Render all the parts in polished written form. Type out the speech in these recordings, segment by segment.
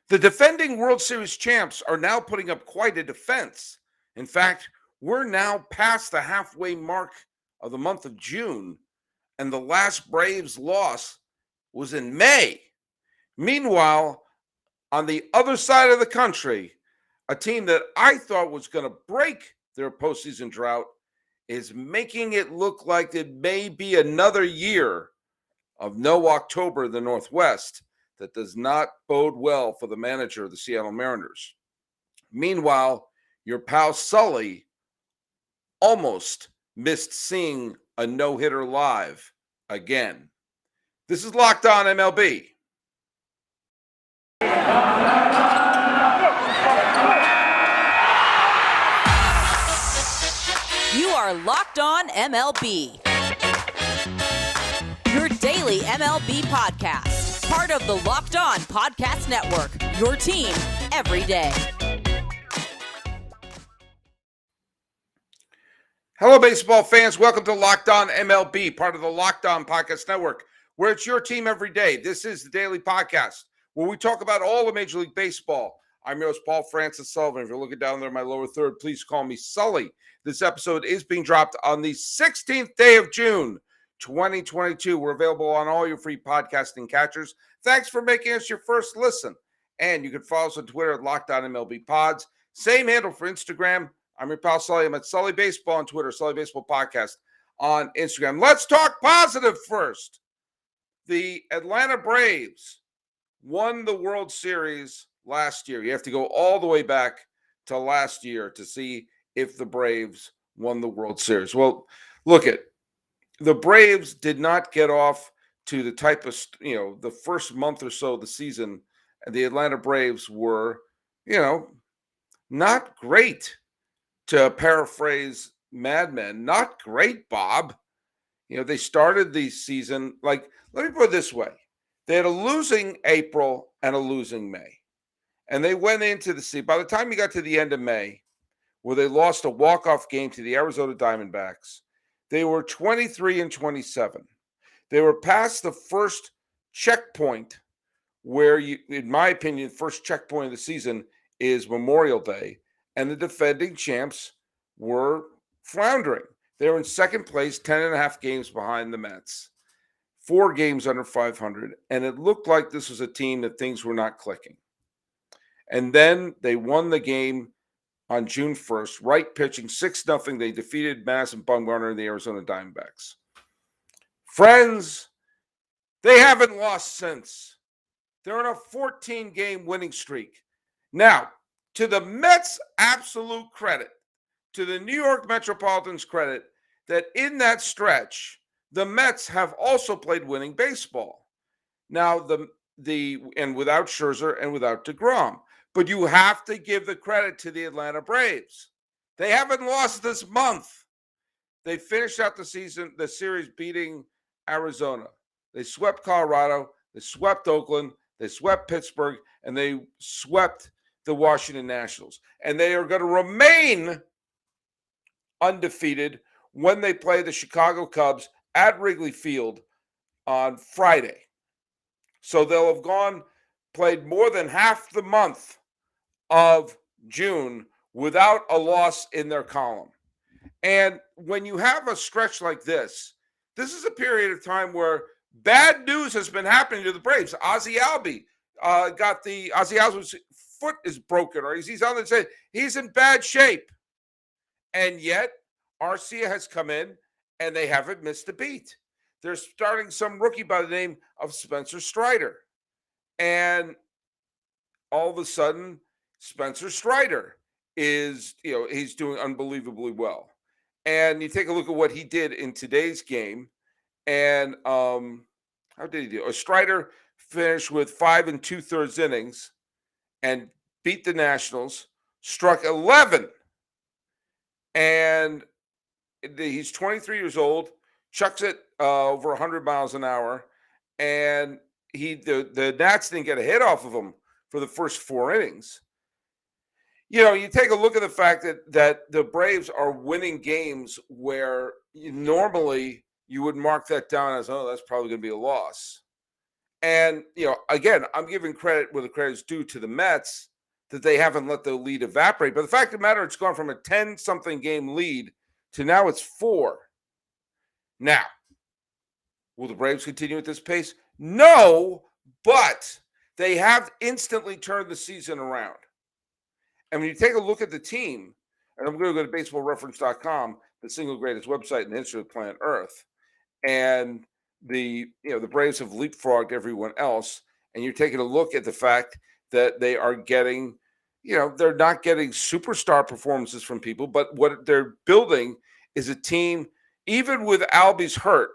The defending World Series champs are now putting up quite a defense. In fact, we're now past the halfway mark of the month of June, and the last Braves loss was in May. Meanwhile, on the other side of the country, a team that I thought was going to break their postseason drought is making it look like it may be another year of no October in the Northwest. That does not bode well for the manager of the Seattle Mariners. Meanwhile, your pal Sully almost missed seeing a no-hitter live again. This is Locked On MLB. You are Locked On MLB. Your daily MLB podcast. Part of the Locked On Podcast Network. Your team every day. Hello, baseball fans. Welcome to Locked On MLB, part of the Locked On Podcast Network, where it's your team every day. This is the daily podcast where we talk about all of Major League Baseball. I'm your host, Paul Francis Sullivan. If you're looking down there in my lower third, please call me Sully. This episode is being dropped on the 16th day of June, 2022. We're available on all your free podcasting catchers. Thanks for making us your first listen. And you can follow us on Twitter at Locked On MLB Pods. Same handle for Instagram. I'm your pal Sully. I'm at Sully Baseball on Twitter, Sully Baseball Podcast on Instagram. Let's talk positive first. The Atlanta Braves won the World Series last year. You have to go all the way back to last year to see if the Braves won the World Series. Well, look at the Braves did not get off to the type of, the first month or so of the season. The Atlanta Braves were, not great. To paraphrase Mad Men, not great, Bob. They started the season, let me put it this way. They had a losing April and a losing May. And they went into the season. By the time you got to the end of May, where they lost a walk-off game to the Arizona Diamondbacks, they were 23-27. They were past the first checkpoint where, in my opinion, first checkpoint of the season is Memorial Day. And the defending champs were floundering. They were in second place, 10.5 games behind the Mets, 4 games under 500. And it looked like this was a team that things were not clicking. And then they won the game on June 1st, right pitching 6-0. They defeated Madison Bumgarner and the Arizona Diamondbacks. Friends, they haven't lost since. They're on a 14-game winning streak. Now, to the Mets' absolute credit, to the New York Metropolitans' credit, that in that stretch, the Mets have also played winning baseball. Now, and without Scherzer and without DeGrom. But you have to give the credit to the Atlanta Braves. They haven't lost this month. They finished out the series beating Arizona. They swept Colorado. They swept Oakland. They swept Pittsburgh. And they swept the Washington Nationals. And they are going to remain undefeated when they play the Chicago Cubs at Wrigley Field on Friday. So they'll have played more than half the month of June without a loss in their column. And when you have a stretch like this is a period of time where bad news has been happening to the Braves. Ozzie Albies foot is broken, or he's on the side. He's in bad shape. And yet, Arcia has come in, and they haven't missed a beat. They're starting some rookie by the name of Spencer Strider. And all of a sudden, Spencer Strider is, he's doing unbelievably well. And you take a look at what he did in today's game. And how did he do? Strider finished with 5 2/3 innings and beat the Nationals, struck 11. And he's 23 years old, chucks it over 100 miles an hour. And the Nats didn't get a hit off of him for the first 4 innings. You take a look at the fact that the Braves are winning games where normally you would mark that down as, oh, that's probably going to be a loss. And, again, I'm giving credit where the credit is due to the Mets that they haven't let the lead evaporate. But the fact of the matter, it's gone from a 10-something game lead to now it's 4. Now, will the Braves continue at this pace? No, but they have instantly turned the season around. And when you take a look at the team, and I'm going to go to baseballreference.com, the single greatest website in the history of planet Earth, and the Braves have leapfrogged everyone else. And you're taking a look at the fact that they are getting, they're not getting superstar performances from people, but what they're building is a team, even with Albie's hurt.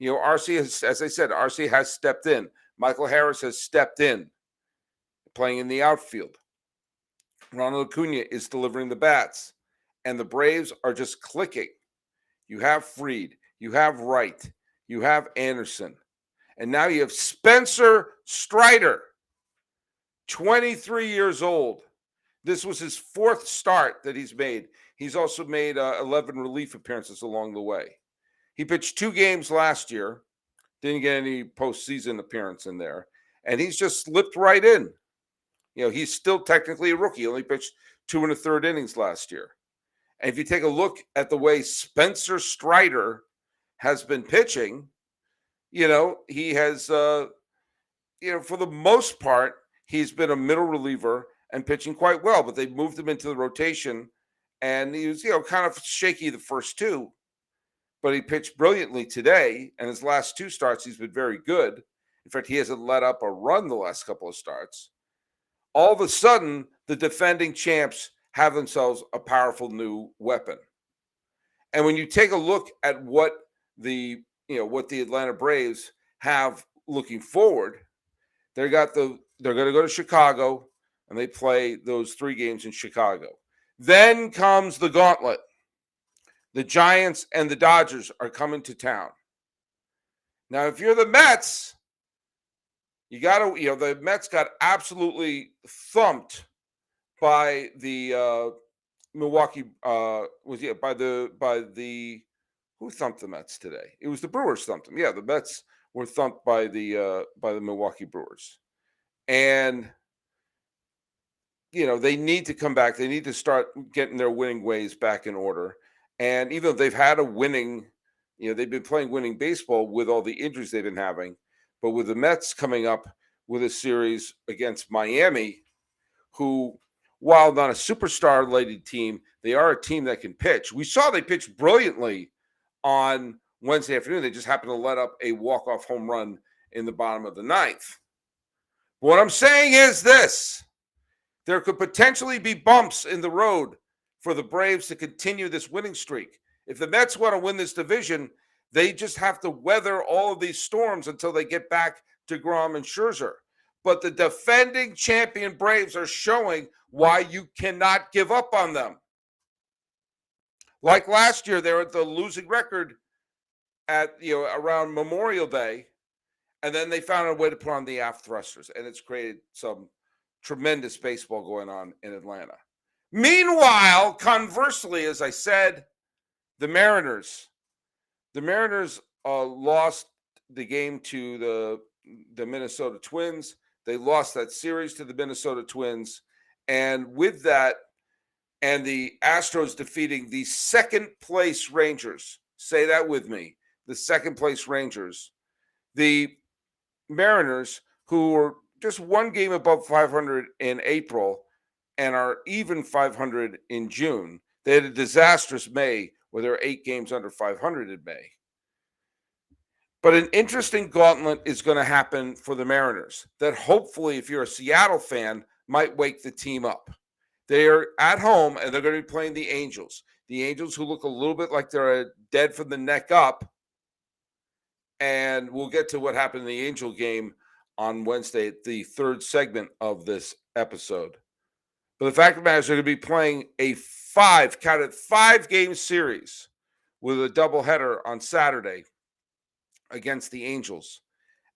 RC has, as I said, RC has stepped in. Michael Harris has stepped in, playing in the outfield. Ronald Acuna is delivering the bats, and the Braves are just clicking. You have Fried, you have Wright, you have Anderson, and now you have Spencer Strider, 23 years old. This was his 4th start that he's made. He's also made 11 relief appearances along the way. He pitched 2 games last year, didn't get any postseason appearance in there, and he's just slipped right in. He's still technically a rookie. He only pitched 2 1/3 innings last year. And if you take a look at the way Spencer Strider has been pitching, he has, for the most part, he's been a middle reliever and pitching quite well, but they moved him into the rotation, and he was, kind of shaky the first 2, but he pitched brilliantly today, and his last 2 starts, he's been very good. In fact, he hasn't let up a run the last couple of starts. All of a sudden, the defending champs have themselves a powerful new weapon. And when you take a look at what the Atlanta Braves have looking forward, they're going to go to Chicago, and they play those 3 games in Chicago. Then comes the gauntlet. The Giants and the Dodgers are coming to town. Now, if you're the Mets, the Mets got absolutely thumped by the Milwaukee. Who thumped the Mets today? It was the Brewers thumped them. Yeah, the Mets were thumped by the Milwaukee Brewers, and they need to come back. They need to start getting their winning ways back in order. And even though they've had a winning, they've been playing winning baseball with all the injuries they've been having. But with the Mets coming up with a series against Miami, who, while not a superstar-related team, they are a team that can pitch. We saw they pitched brilliantly on Wednesday afternoon. They just happened to let up a walk-off home run in the bottom of the 9th. What I'm saying is this. There could potentially be bumps in the road for the Braves to continue this winning streak. If the Mets want to win this division, they just have to weather all of these storms until they get back to Grom and Scherzer. But the defending champion Braves are showing why you cannot give up on them. Like last year, they were at the losing record at around Memorial Day, and then they found a way to put on the aft thrusters, and it's created some tremendous baseball going on in Atlanta. Meanwhile, conversely, as I said, the Mariners lost the game to the Minnesota Twins. They lost that series to the Minnesota Twins. And with that, and the Astros defeating the 2nd place Rangers, say that with me, the 2nd place Rangers, the Mariners, who were just 1 game above 500 in April and are even 500 in June. They had a disastrous May where they were 8 games under 500 in May. But an interesting gauntlet is going to happen for the Mariners that hopefully, if you're a Seattle fan, might wake the team up. They are at home, and they're going to be playing the Angels. The Angels, who look a little bit like they're dead from the neck up. And we'll get to what happened in the Angel game on Wednesday, the 3rd segment of this episode. But the fact of the matter is they're going to be playing a 5-game series with a doubleheader on Saturday against the Angels.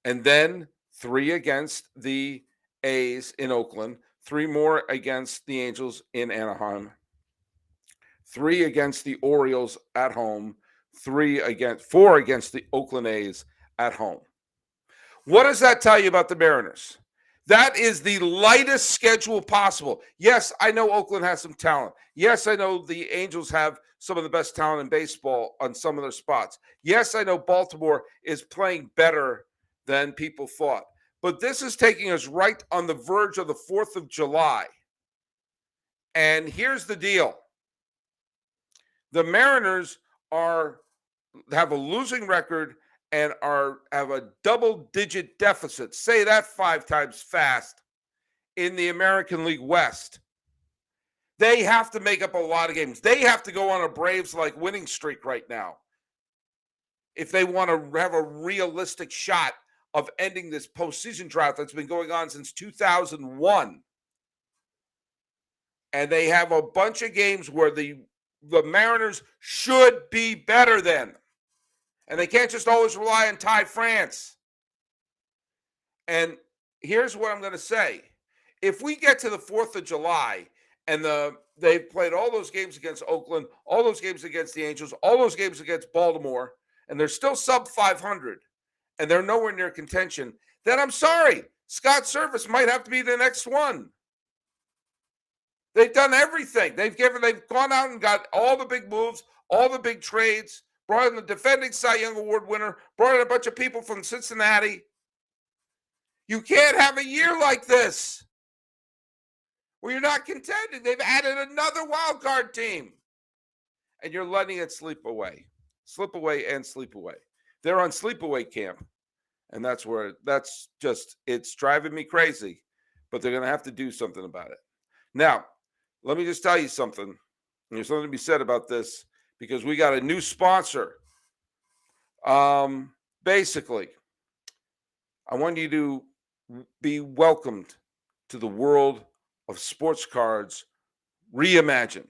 And then 3 against the A's in Oakland, 3 more against the Angels in Anaheim, 3 against the Orioles at home, 4 against the Oakland A's at home. What does that tell you about the Mariners? That is the lightest schedule possible. Yes, I know Oakland has some talent. Yes, I know the Angels have some of the best talent in baseball on some of their spots. Yes, I know Baltimore is playing better than people thought. But this is taking us right on the verge of the 4th of July. And here's the deal. The Mariners have a losing record and have a double-digit deficit. Say that 5 times fast in the American League West. They have to make up a lot of games. They have to go on a Braves-like winning streak right now if they want to have a realistic shot of ending this postseason drought that's been going on since 2001. And they have a bunch of games where the Mariners should be better than. And they can't just always rely on Ty France. And here's what I'm going to say. If we get to the 4th of July and they've played all those games against Oakland, all those games against the Angels, all those games against Baltimore, and they're still sub 500, and they're nowhere near contention, then I'm sorry. Scott Servais might have to be the next one. They've done everything. They've gone out and got all the big moves, all the big trades, brought in the defending Cy Young Award winner, brought in a bunch of people from Cincinnati. You can't have a year like this where you're not contending. They've added another wild card team, and you're letting it slip away. They're on sleepaway camp, and it's driving me crazy, but they're going to have to do something about it. Now, let me just tell you something. There's something to be said about this because we got a new sponsor. Basically, I want you to be welcomed to the world of sports cards reimagined.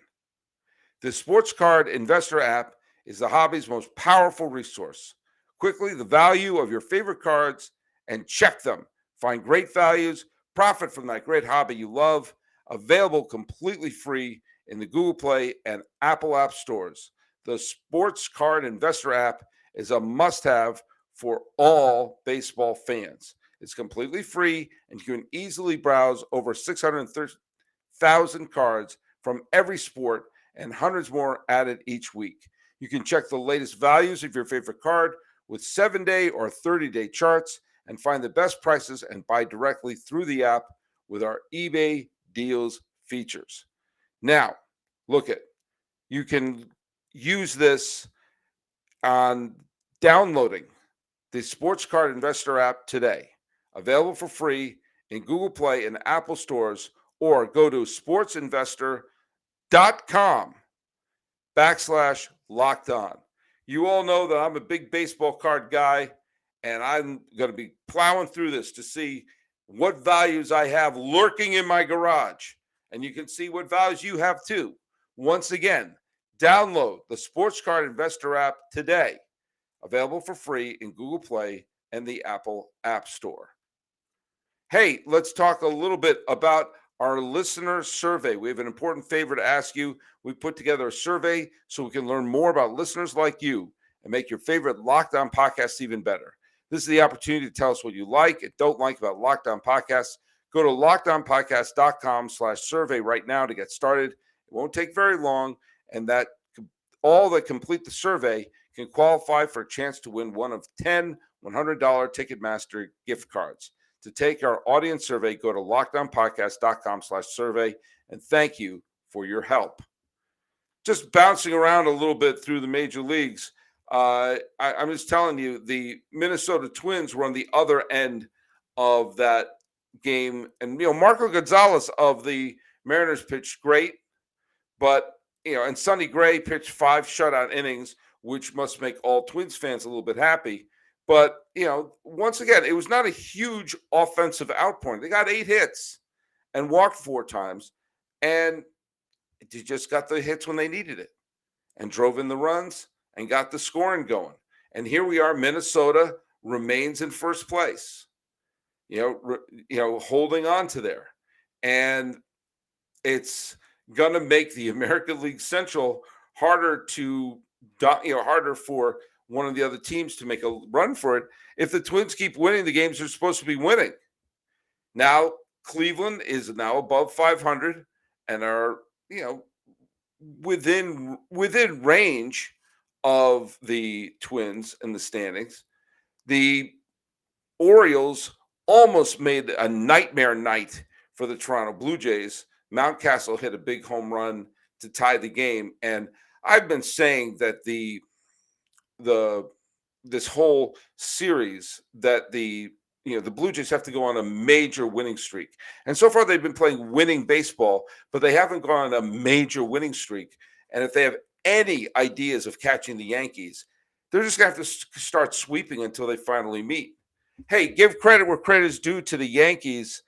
The Sports Card Investor app is the hobby's most powerful resource. Quickly, the value of your favorite cards and check them. Find great values, profit from that great hobby you love. Available completely free in the Google Play and Apple App stores. The Sports Card Investor app is a must-have for all baseball fans. It's completely free, and you can easily browse over 630,000 cards from every sport and hundreds more added each week. You can check the latest values of your favorite card with 7-day or 30-day charts and find the best prices and buy directly through the app with our eBay deals features. Now, you can use this on downloading the Sports Card Investor app today. Available for free in Google Play and Apple stores, or go to sportsinvestor.com/lockedon. You all know that I'm a big baseball card guy, and I'm going to be plowing through this to see what values I have lurking in my garage. And you can see what values you have too. Once again, download the Sports Card Investor app today. Available for free in Google Play and the Apple App Store. Hey, let's talk a little bit about our listener survey. We have an important favor to ask you. We put together a survey so we can learn more about listeners like you and make your favorite Locked On podcasts even better. This is the opportunity to tell us what you like and don't like about Locked On Podcasts. Go to lockedonpodcast.com/survey right now to get started. It won't take very long, and all that complete the survey can qualify for a chance to win one of 10 $100 Ticketmaster gift cards. To take our audience survey, go to lockedonpodcast.com/survey, and thank you for your help. Just bouncing around a little bit through the major leagues, I'm just telling you, the Minnesota Twins were on the other end of that game. And, Marco Gonzalez of the Mariners pitched great, but, and Sonny Gray pitched 5 shutout innings, which must make all Twins fans a little bit happy. But, once again, it was not a huge offensive outpouring. They got 8 hits and walked 4 times, and they just got the hits when they needed it and drove in the runs and got the scoring going. And here we are. Minnesota remains in first place, holding on to there. And it's going to make the American League Central harder for one of the other teams to make a run for it. If the Twins keep winning the games they're supposed to be winning, now Cleveland is now above 500 and are, within range of the Twins in the standings. The Orioles almost made a nightmare night for the Toronto Blue Jays. Mountcastle hit a big home run to tie the game, and I've been saying that this whole series that the Blue Jays have to go on a major winning streak. And so far they've been playing winning baseball, but they haven't gone on a major winning streak. And if they have any ideas of catching the Yankees, they're just going to have to start sweeping until they finally meet. Hey, give credit where credit is due to the Yankees.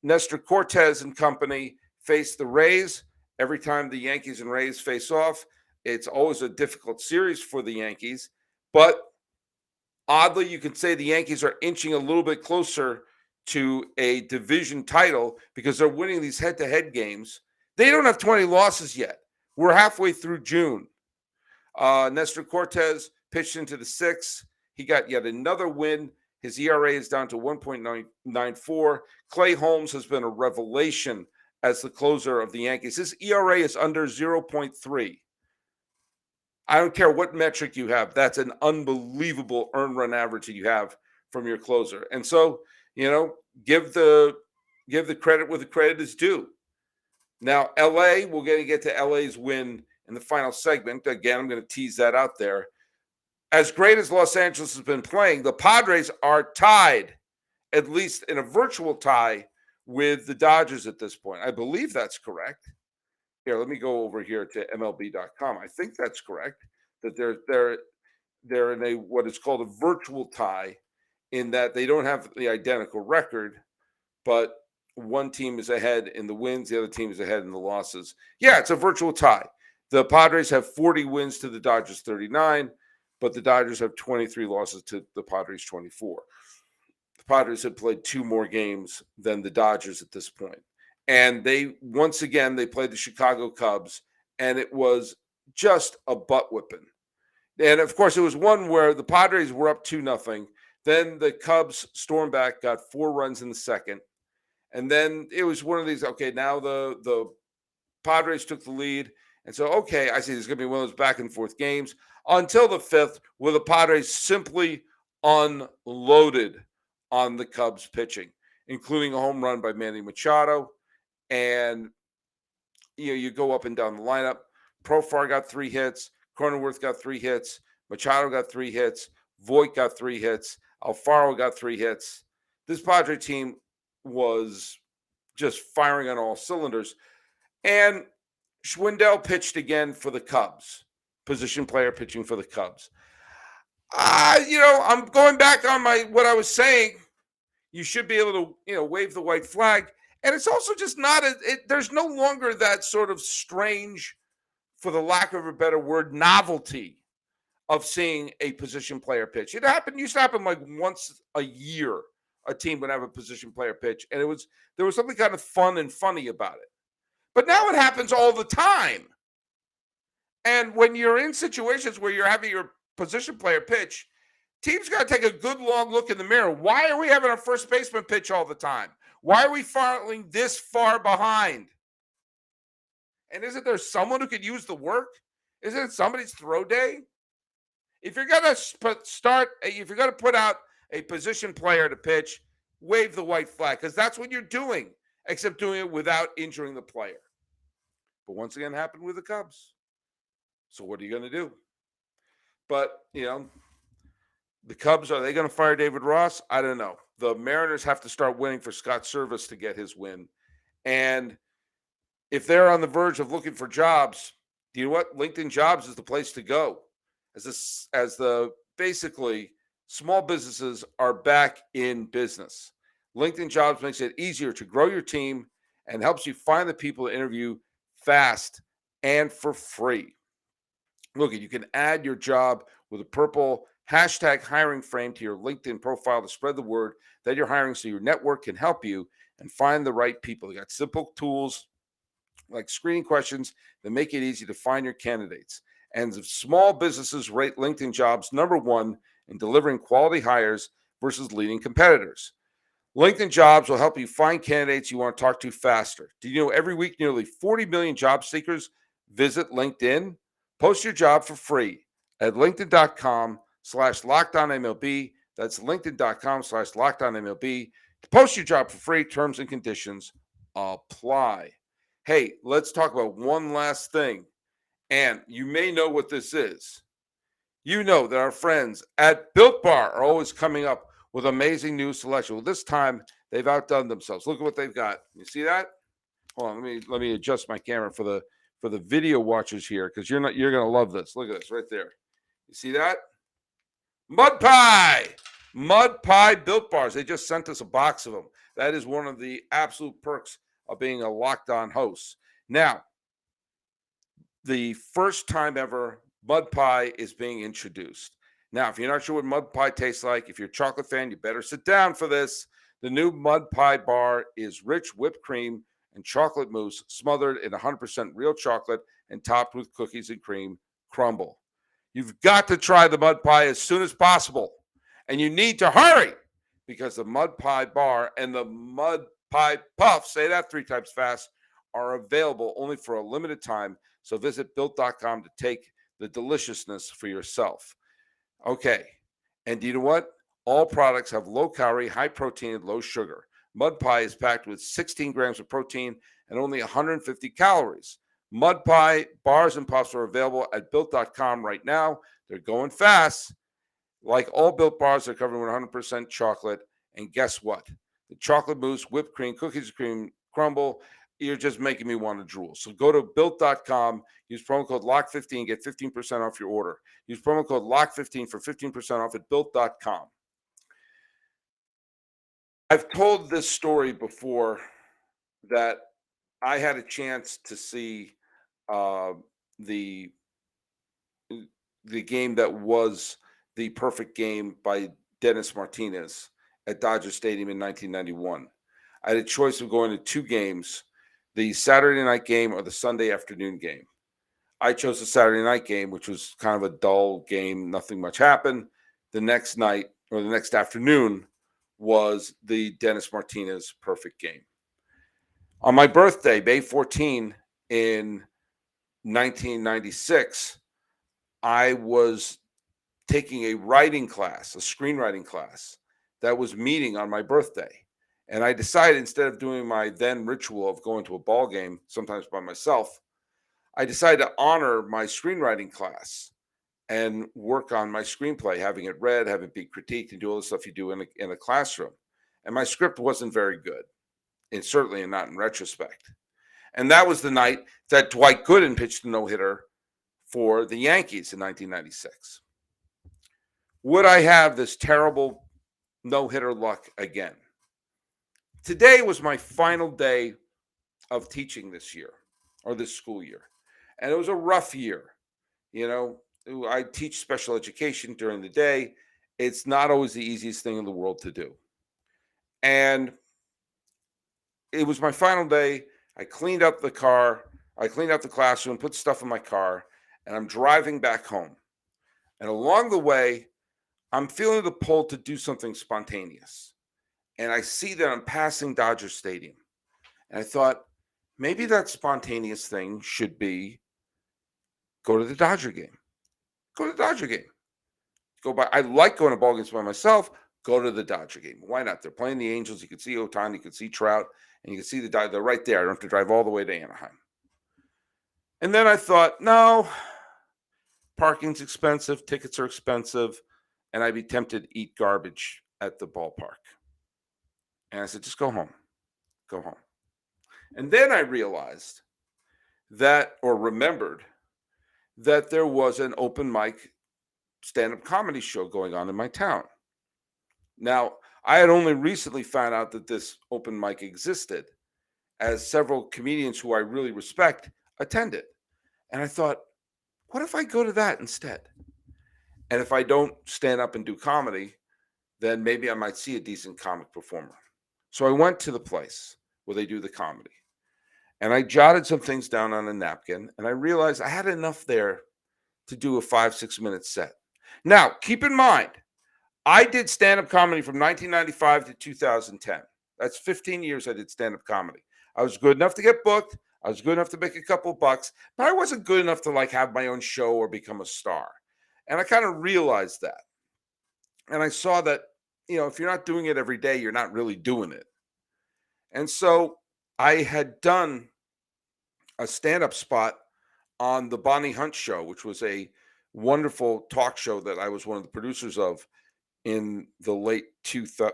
Nestor Cortez and company face the Rays. Every time the Yankees and Rays face off, it's always a difficult series for the Yankees. But oddly, you could say the Yankees are inching a little bit closer to a division title because they're winning these head-to-head games. They don't have 20 losses yet. We're halfway through June. Nestor Cortez pitched into the sixth. He got yet another win. His ERA is down to 1.94. Clay Holmes has been a revelation as the closer of the Yankees. His ERA is under 0.3. I don't care what metric you have. That's an unbelievable earned run average that you have from your closer. And so, give the credit where the credit is due. Now, LA, we're going to get to LA's win in the final segment. Again, I'm going to tease that out there. As great as Los Angeles has been playing, the Padres are tied, at least in a virtual tie, with the Dodgers at this point. I believe that's correct. Here, let me go over here to MLB.com. I think that's correct, that they're in a what is called a virtual tie, in that they don't have the identical record, but one team is ahead in the wins, the other team is ahead in the losses. Yeah, it's a virtual tie. The Padres have 40 wins to the Dodgers 39, but the Dodgers have 23 losses to the Padres 24. The Padres have played 2 more games than the Dodgers at this point. And they played the Chicago Cubs, and it was just a butt whipping. And of course, it was one where the Padres were up 2-0. Then the Cubs stormed back, got 4 runs in the second. And then it was one of these, okay, now the Padres took the lead. And so, okay, I see there's going to be one of those back and forth games until the 5th, where the Padres simply unloaded on the Cubs pitching, including a home run by Manny Machado. And you go up and down the lineup. Profar got 3 hits. Cronenworth got 3 hits. Machado got 3 hits. Voit got 3 hits. Alfaro got 3 hits. This Padre team was just firing on all cylinders. And Schwindel pitched again for the Cubs. Position player pitching for the Cubs. I'm going back on what I was saying. You should be able to, wave the white flag. And it's also just not there's no longer that sort of strange, for the lack of a better word, novelty of seeing a position player pitch. It used to happen like once a year. A team would have a position player pitch, and there was something kind of fun and funny about it. But now it happens all the time. And when you're in situations where you're having your position player pitch, teams got to take a good long look in the mirror. Why are we having our first baseman pitch all the time? Why are we falling this far behind? And isn't there someone who could use the work? Isn't it somebody's throw day? If you're going to put out a position player to pitch, wave the white flag, because that's what you're doing, except doing it without injuring the player. But once again, it happened with the Cubs. So what are you going to do? But, the Cubs, are they going to fire David Ross? I don't know. The Mariners have to start winning for Scott Service to get his win. And if they're on the verge of looking for jobs, do you know what? LinkedIn Jobs is the place to go. Basically, small businesses are back in business. LinkedIn Jobs makes it easier to grow your team and helps you find the people to interview fast and for free. Look, you can add your job with a purple hashtag hiring frame to your LinkedIn profile to spread the word that you're hiring, so your network can help you and find the right people. They got simple tools like screening questions that make it easy to find your candidates. And small businesses rate LinkedIn Jobs #1 in delivering quality hires versus leading competitors. LinkedIn Jobs will help you find candidates you want to talk to faster. Do you know every week nearly 40 million job seekers visit LinkedIn? Post your job for free at linkedin.com/LockedOnMLB. That's linkedin.com/LockedOnMLB. To post your job for free, terms and conditions apply. Hey, let's talk about one last thing. And you may know what this is. You know that our friends at Built Bar are always coming up with amazing new selection. Well, this time they've outdone themselves. Look at what they've got. You see that? Hold on, let me adjust my camera for the video watchers here because you're gonna love this. Look at this right there. You see that? Mud pie. Mud pie Built Bars. They just sent us a box of them. That is one of the absolute perks of being a locked on host. Now, the first time ever mud pie is being introduced. Now, if you're not sure what mud pie tastes like, if you're a chocolate fan, you better sit down for this. The new mud pie bar is rich whipped cream and chocolate mousse smothered in 100% real chocolate and topped with cookies and cream crumble. You've got to try the mud pie as soon as possible. And you need to hurry because the mud pie bar and the mud pie puff, say that 3 times fast, are available only for a limited time. So visit built.com to take the deliciousness for yourself. Okay. And do you know what? All products have low calorie, high protein, and low sugar. Mud pie is packed with 16 grams of protein and only 150 calories. Mud pie bars and puffs are available at built.com right now. They're going fast. Like all Built bars, they're covered with 100% chocolate. And guess what? The chocolate mousse, whipped cream, cookies and cream crumble. You're just making me want to drool. So go to built.com, use promo code LOCK15, get 15% off your order. Use promo code LOCK15 for 15% off at built.com. I've told this story before that I had a chance to see uh, the game that was the perfect game by Dennis Martinez at Dodger Stadium in 1991. I had a choice of going to 2 games, the Saturday night game or the Sunday afternoon game. I chose the Saturday night game, which was kind of a dull game. Nothing much happened. The next night or the next afternoon was the Dennis Martinez perfect game. On my birthday, May 14 in 1996, I was taking a writing class, a screenwriting class that was meeting on my birthday. And I decided instead of doing my then ritual of going to a ball game, sometimes by myself, I decided to honor my screenwriting class and work on my screenplay, having it read, having it be critiqued, and do all the stuff you do in a classroom. And my script wasn't very good, and certainly not in retrospect. And that was the night that Dwight Gooden pitched a no-hitter for the Yankees in 1996. Would I have this terrible no-hitter luck again? Today was my final day of teaching this year or this school year. And it was a rough year. You know, I teach special education during the day. It's not always the easiest thing in the world to do. And it was my final day. I cleaned up the car. I cleaned up the classroom, put stuff in my car, and I'm driving back home. And along the way, I'm feeling the pull to do something spontaneous. And I see that I'm passing Dodger Stadium. And I thought, maybe that spontaneous thing should be go to the Dodger game. Go to the Dodger game. Go by. I like going to ball games by myself. Go to the Dodger game. Why not? They're playing the Angels. You can see Ohtani, you can see Trout, and you can see the Dodgers. They're right there. I don't have to drive all the way to Anaheim. And then I thought, no, parking's expensive, tickets are expensive, and I'd be tempted to eat garbage at the ballpark. And I said, just go home. Go home. And then I realized that, or remembered, that there was an open mic stand-up comedy show going on in my town. Now, I had only recently found out that this open mic existed, as several comedians who I really respect attended. And I thought, what if I go to that instead? And if I don't stand up and do comedy, then maybe I might see a decent comic performer. So I went to the place where they do the comedy. And I jotted some things down on a napkin, and I realized I had enough there to do a 5-6 minute set. Now, keep in mind, I did stand-up comedy from 1995 to 2010. That's 15 years I did stand-up comedy. I was good enough to get booked. I was good enough to make a couple bucks, but I wasn't good enough to like have my own show or become a star. And I kind of realized that. And I saw that, if you're not doing it every day, you're not really doing it. And so I had done a stand-up spot on the Bonnie Hunt Show, which was a wonderful talk show that I was one of the producers of in the late 2000s,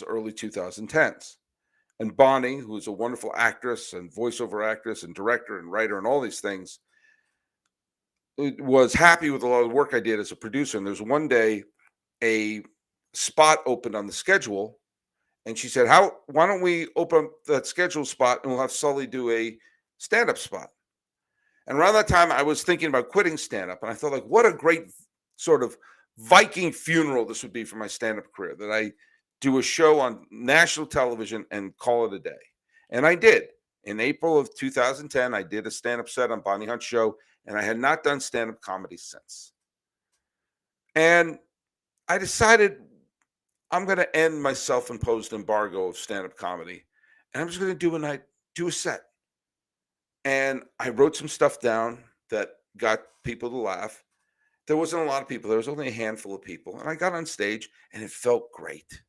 early 2010s. And Bonnie, who is a wonderful actress and voiceover actress and director and writer and all these things, was happy with a lot of the work I did as a producer. And there's one day a spot opened on the schedule, and she said, why don't we open up that schedule spot and we'll have Sully do a stand-up spot? And around that time, I was thinking about quitting stand-up, and I thought, like, what a great sort of Viking funeral this would be for my stand-up career, that I do a show on national television and call it a day. And I did. In April of 2010, I did a stand-up set on Bonnie Hunt Show, and I had not done stand-up comedy since. And I decided I'm going to end my self-imposed embargo of stand-up comedy, and I'm just going to do a set. And I wrote some stuff down that got people to laugh. There wasn't a lot of people. There was only a handful of people. And I got on stage, and it felt great.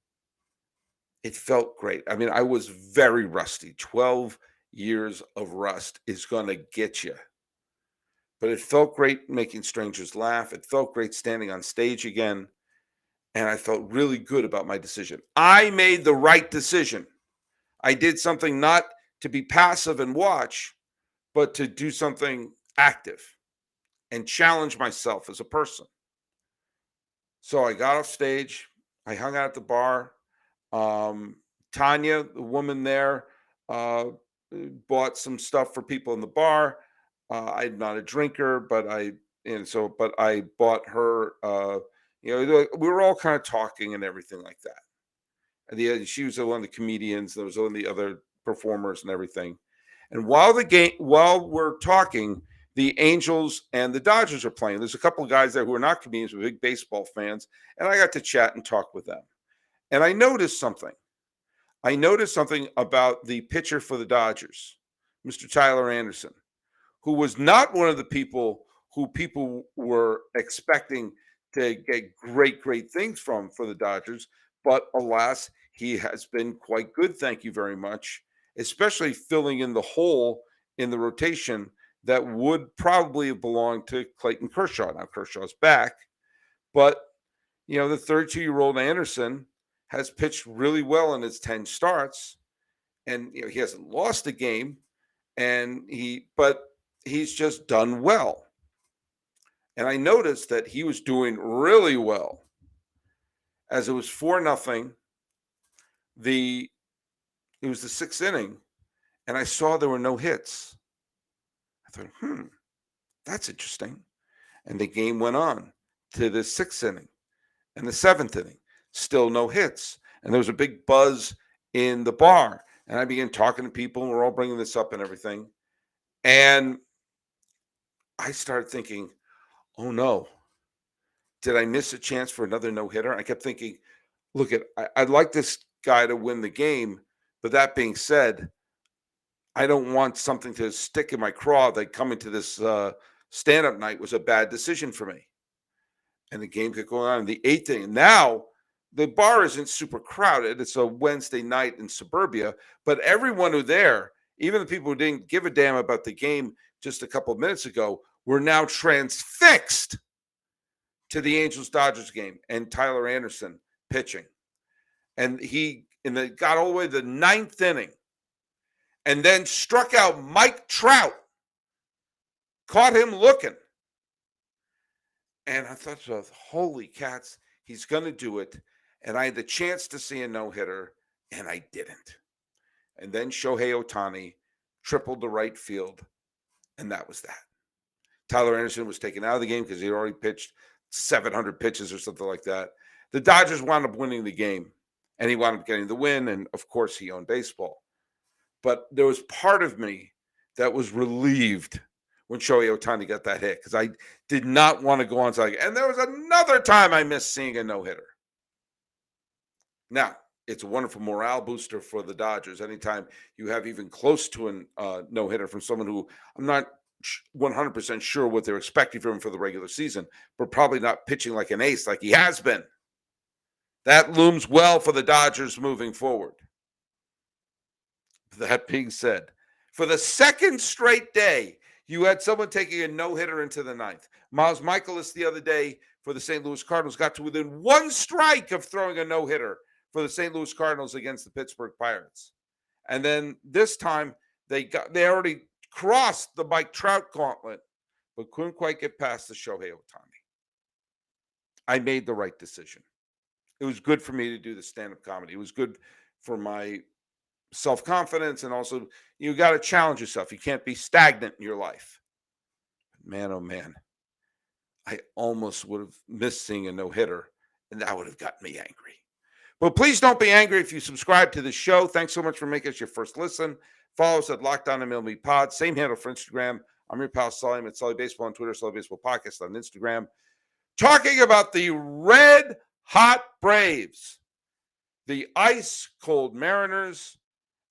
It felt great. I mean, I was very rusty. 12 years of rust is going to get you. But it felt great making strangers laugh. It felt great standing on stage again. And I felt really good about my decision. I made the right decision. I did something not to be passive and watch, but to do something active and challenge myself as a person. So I got off stage. I hung out at the bar. Tanya, the woman there, bought some stuff for people in the bar. I'm not a drinker, but I bought her. We were all kind of talking and everything like that. And she was one of the comedians. There was one of the other performers and everything. And while we're talking, the Angels and the Dodgers are playing. There's a couple of guys there who are not comedians, but big baseball fans, and I got to chat and talk with them. And I noticed something. About the pitcher for the Dodgers, Mr. Tyler Anderson, who was not one of the people who people were expecting to get great things from for the Dodgers. But alas, he has been quite good. Thank you very much, especially filling in the hole in the rotation that would probably have belonged to Clayton Kershaw. Now Kershaw's back, but the 32-year-old Anderson has pitched really well in his 10 starts, and he hasn't lost a game, but he's just done well. And I noticed that he was doing really well. As it was 4-0, it was the 6th inning, and I saw there were no hits. I thought, that's interesting. And the game went on to the 6th inning and the 7th inning. Still no hits. And there was a big buzz in the bar. And I began talking to people, and we're all bringing this up and everything. And I started thinking, oh no, did I miss a chance for another no-hitter? I kept thinking, look, I'd like this guy to win the game. But that being said, I don't want something to stick in my craw that coming to this stand-up night was a bad decision for me. And the game kept going on in the 8th inning. Now, the bar isn't super crowded. It's a Wednesday night in suburbia, but everyone who there, even the people who didn't give a damn about the game just a couple of minutes ago, were now transfixed to the Angels-Dodgers game and Tyler Anderson pitching. And he got all the way to the 9th inning and then struck out Mike Trout, caught him looking. And I thought, holy cats, he's going to do it. And I had the chance to see a no-hitter, and I didn't. And then Shohei Ohtani tripled the right field, and that was that. Tyler Anderson was taken out of the game because he had already pitched 700 pitches or something like that. The Dodgers wound up winning the game, and he wound up getting the win, and of course he owned baseball. But there was part of me that was relieved when Shohei Ohtani got that hit because I did not want to go on. And there was another time I missed seeing a no-hitter. Now, it's a wonderful morale booster for the Dodgers. Anytime you have even close to a no-hitter from someone who I'm not 100% sure what they're expecting from him for the regular season, but probably not pitching like an ace like he has been. That looms well for the Dodgers moving forward. That being said, for the second straight day, you had someone taking a no-hitter into the ninth. Miles Michaelis the other day for the St. Louis Cardinals got to within one strike of throwing a no-hitter for the St. Louis Cardinals against the Pittsburgh Pirates. And then this time they already crossed the Mike Trout gauntlet, but couldn't quite get past the Shohei Ohtani. I made the right decision. It was good for me to do the stand-up comedy. It was good for my self-confidence, and also you got to challenge yourself. You can't be stagnant in your life. Man, oh man, I almost would have missed seeing a no-hitter, and that would have gotten me angry. But please don't be angry if you subscribe to the show. Thanks so much for making us your first listen. Follow us at Locked On MLB Pod. Same handle for Instagram. I'm your pal Sully. I'm at Sully Baseball on Twitter, Sully Baseball Podcast on Instagram. Talking about the red hot Braves, the ice cold Mariners,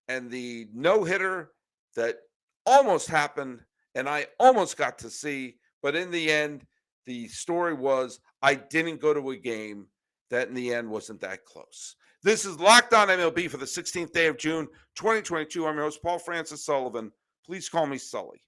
and the no-hitter that almost happened and I almost got to see, but in the end, the story was I didn't go to a game that in the end wasn't that close. This is Locked On MLB for the 16th day of June, 2022. I'm your host, Paul Francis Sullivan. Please call me Sully.